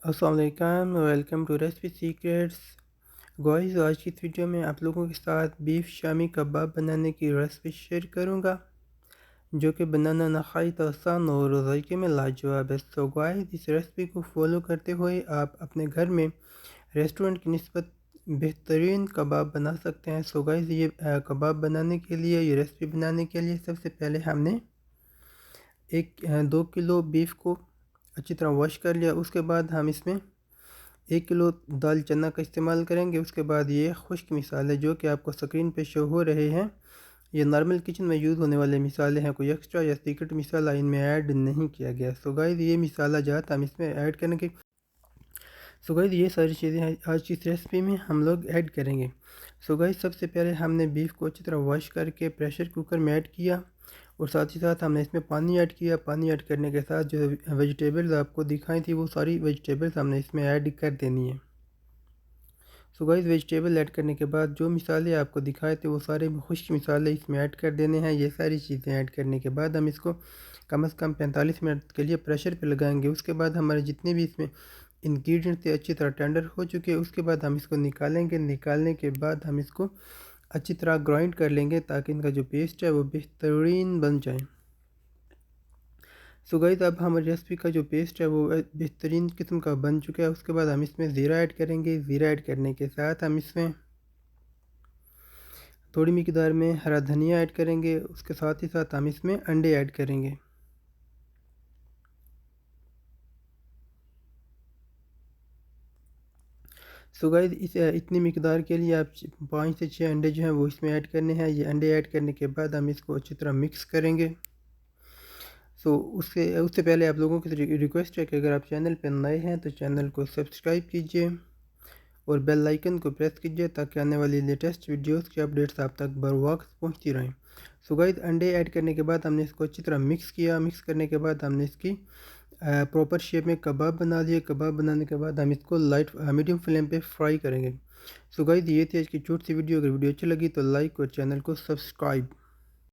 अस्सलाम वालेकुम, welcome to recipe secrets. Guys, आज की इस वीडियो में आप लोगों के साथ बीफ शामी कबाब बनाने की रेसिपी शेयर करूंगा, जो कि बनाना नहायत आसान और जायके में लाजवाब है। सो गाइस, इस रेसिपी को फॉलो करते हुए आप अपने घर में रेस्टोरेंट की निस्बत बेहतरीन कबाब बना सकते हैं। सो गाइस, ये कबाब बनाने के लिए, ये रेसिपी बनाने के लिए सबसे पहले हमने 2 किलो बीफ को अच्छी तरह वॉश कर लिया। उसके बाद हम इसमें 1 किलो दाल चना का इस्तेमाल करेंगे। उसके बाद ये खुश्क मिसाले जो कि आपको स्क्रीन पे शो हो रहे हैं, ये नॉर्मल किचन में यूज़ होने वाले मिसाले हैं, कोई एक्स्ट्रा या सीक्रेट मिसाला इनमें ऐड नहीं किया गया। सो गाइस, ये मिसाला जात हम इसमें ऐड करेंगे। सो गाइस, ये सारी चीज़ें आज की इस रेसिपी में हम लोग ऐड करेंगे। सो गाइस, सबसे पहले हमने बीफ को अच्छी तरह वॉश करके प्रेशर कुकर में ऐड किया और साथ ही साथ हमने इसमें पानी ऐड किया। पानी ऐड करने के साथ जो वेजिटेबल्स आपको दिखाई थी, वो सारी वेजिटेबल्स हमने इसमें ऐड कर देनी है। सो गाइस, वेजिटेबल ऐड करने के बाद जो मिसाले आपको दिखाए थे, वो सारे खुश्क मिसाले इसमें ऐड कर देने हैं। ये सारी चीज़ें ऐड करने के बाद हम इसको कम से कम 45 मिनट के लिए प्रेशर पे लगाएंगे। उसके बाद हमारे जितने भी इसमें इंग्रेडिएंट्स थे अच्छी तरह टेंडर हो चुके हैं। उसके बाद हम इसको निकालेंगे। निकालने के बाद हम इसको अच्छी तरह ग्राइंड कर लेंगे ताकि इनका जो पेस्ट है वो बेहतरीन बन जाए। सो गाइस, अब हमारी रेसिपी का जो पेस्ट है वो बेहतरीन किस्म का बन चुका है। उसके बाद हम इसमें ज़ीरा ऐड करेंगे। ज़ीरा ऐड करने के साथ हम इसमें थोड़ी मिकदार में हरा धनिया ऐड करेंगे। उसके साथ ही साथ हम इसमें अंडे ऐड करेंगे। सो गाइस, इतनी मिकदार के लिए आप 5 से 6 अंडे जो हैं वो इसमें ऐड करने हैं। ये अंडे ऐड करने के बाद हम इसको अच्छी तरह मिक्स करेंगे। सो उससे पहले आप लोगों की रिक्वेस्ट है कि अगर आप चैनल पर नए हैं तो चैनल को सब्सक्राइब कीजिए और बेल आइकन को प्रेस कीजिए ताकि आने वाली लेटेस्ट वीडियोस की अपडेट्स आप तक बर वक्त पहुँचती रहें। सो गाइस, अंडे ऐड करने के बाद हमने इसको अच्छी तरह मिक्स किया। मिक्स करने के बाद हमने इसकी प्रॉपर शेप में कबाब बना दिए। कबाब बनाने के बाद हम इसको मीडियम फ्लेम पे फ्राई करेंगे। सो गाइस, ये थी आज की छोटी सी वीडियो। अगर वीडियो अच्छी लगी तो लाइक और चैनल को सब्सक्राइब।